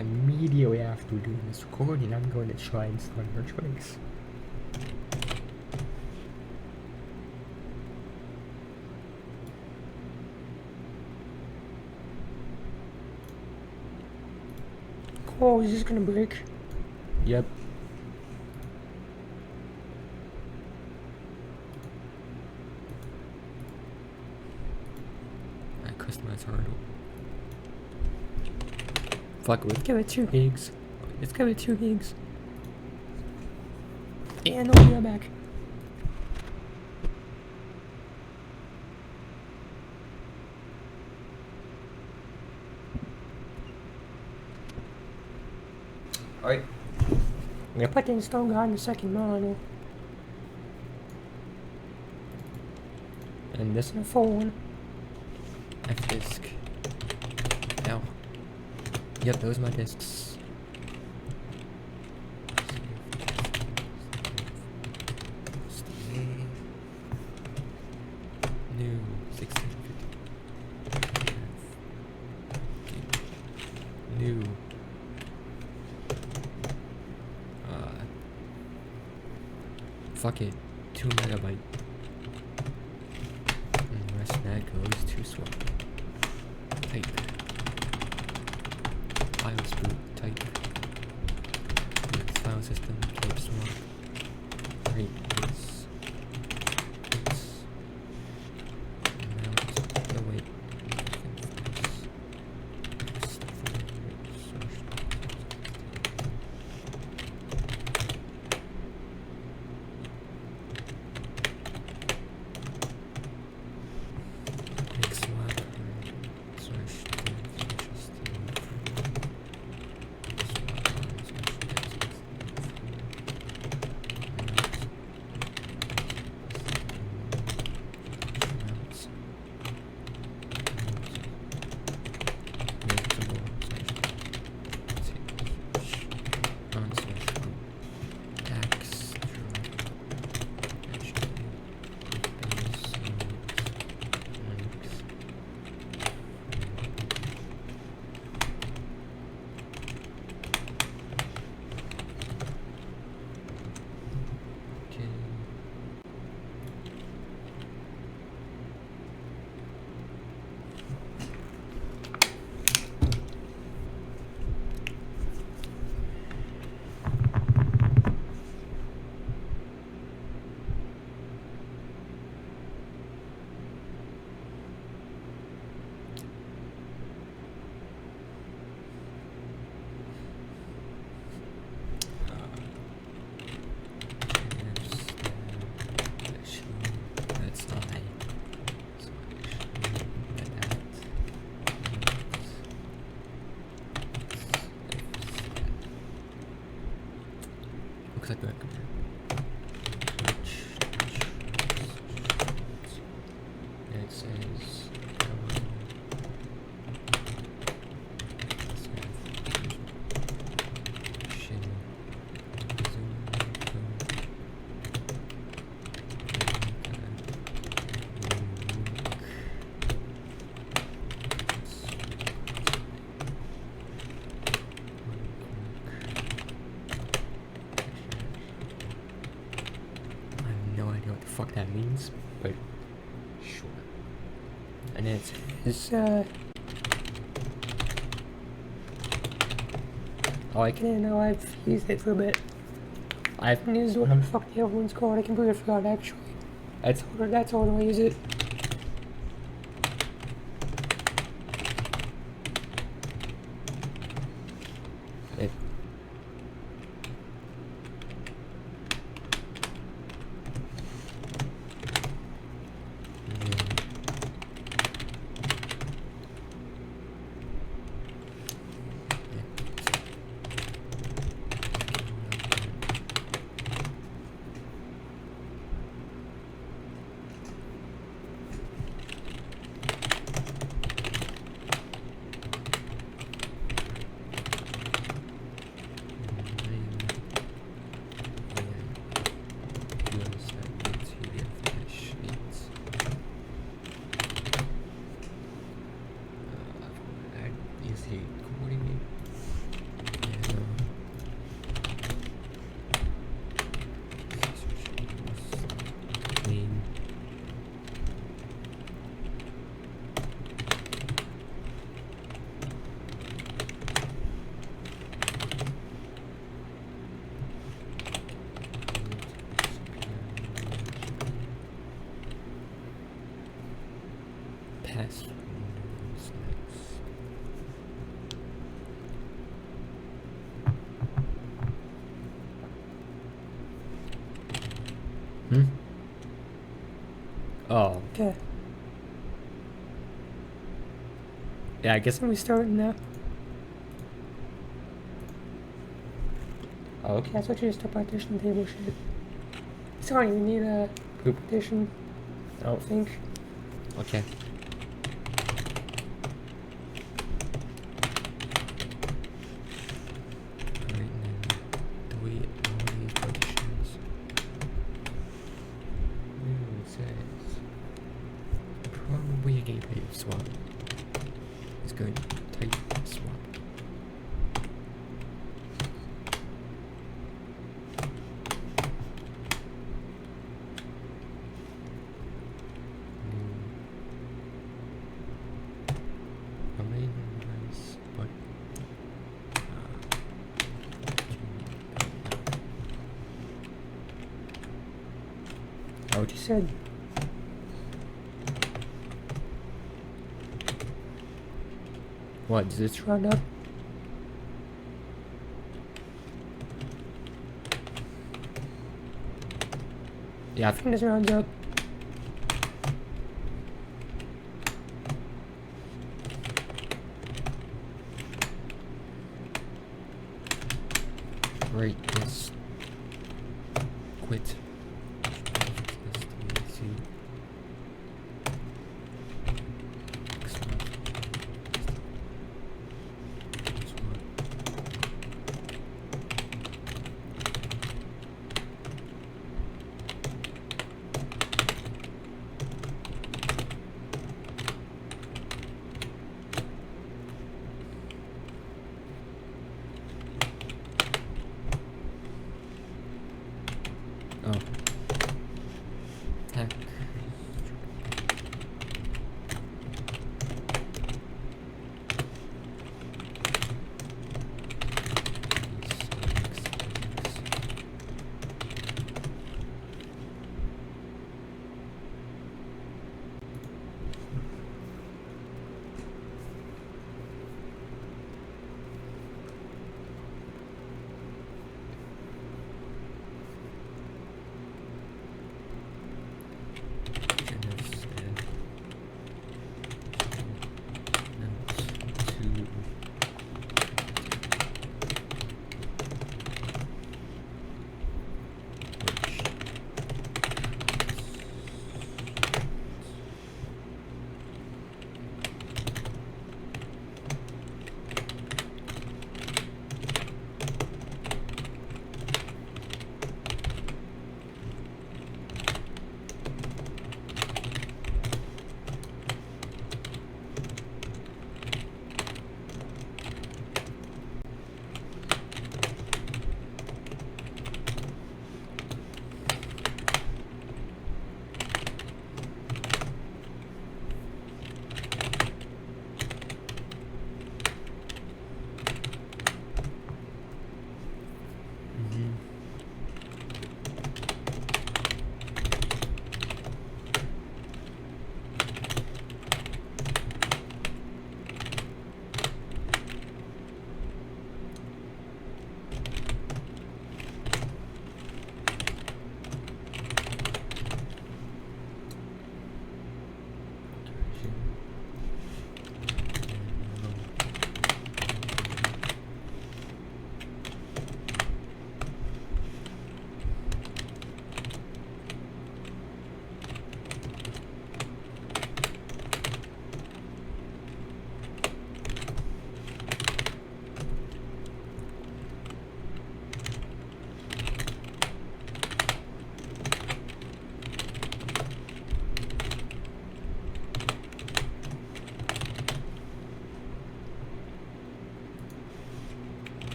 immediately after doing this recording, I'm going to try and start our drinks. Oh, is this gonna break? Yep. I customized hurdle. Fuck, let's give it 2 gigs. Let's give it 2 gigs. And I'll be right back. Alright. I'm gonna put the install guide in the second model. And this in the phone. F disk. Ow. Yep, those are my discs. New 1650. New. Fuck it. 2 megabyte. And the rest of that goes to swap. Type. Files boot. Type. Next file system. Type swap. Rate is. It's. Amount. No wait. Looks like that. It says fuck that means, but sure. And it's oh, I can know I've used it for a bit. I haven't used what the fuck the other one's called. I completely forgot actually. That's how I use it. Oh, okay. Yeah, I guess I'm restarting now. Oh, okay, I thought you just start partition table shit. So I don't even need a group partition. I don't think. Okay. Alright, now delete all these partitions. Ooh, it says probably a gateway swap. It's good. Type swap. What you said. What, does this run up? Yeah, I think this rounds up. Right, yes. Quit. Oh. Heck.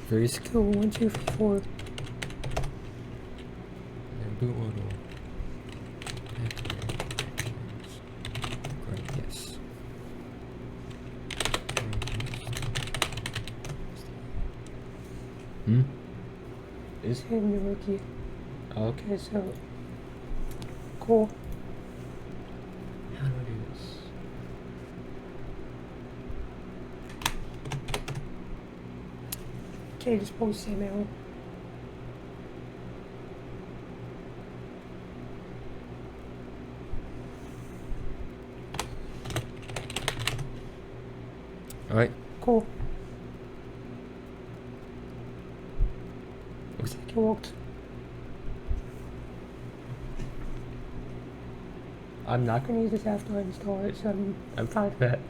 Very skill 1, 2, 4. And boot model. Great, yes. Is him the rookie? Okay, so cool. How do I do this? Okay, just post the same arrow. Alright, cool. Looks like it worked. I'm not gonna use this after I install it, so I'm fine with that.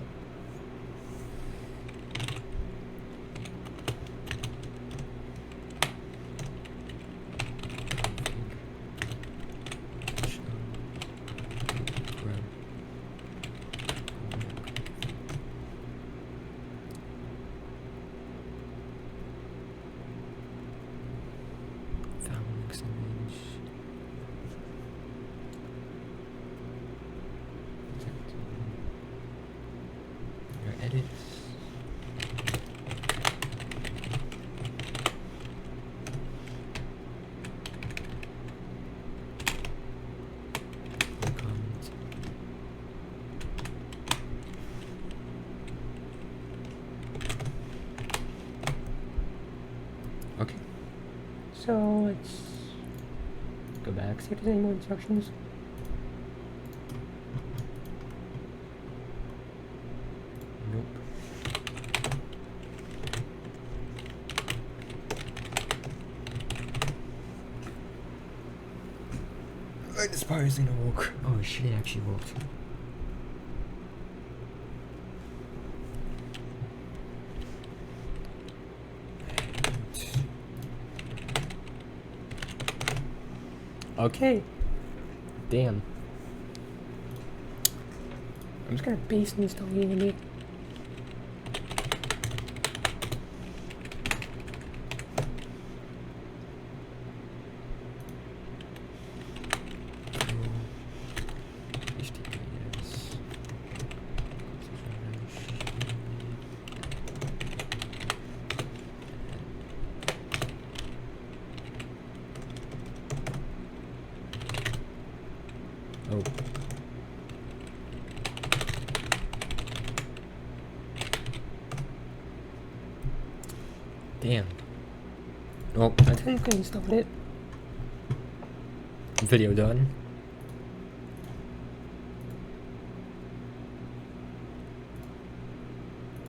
Edits. Comments. Okay. So let's go back, see if there's any more instructions. Nope. Alright, this part is gonna work. Oh shit, it actually worked. Okay. Damn. I'm just gonna base install Unity. Oh. Damn. Well, I technically installed it. Video done.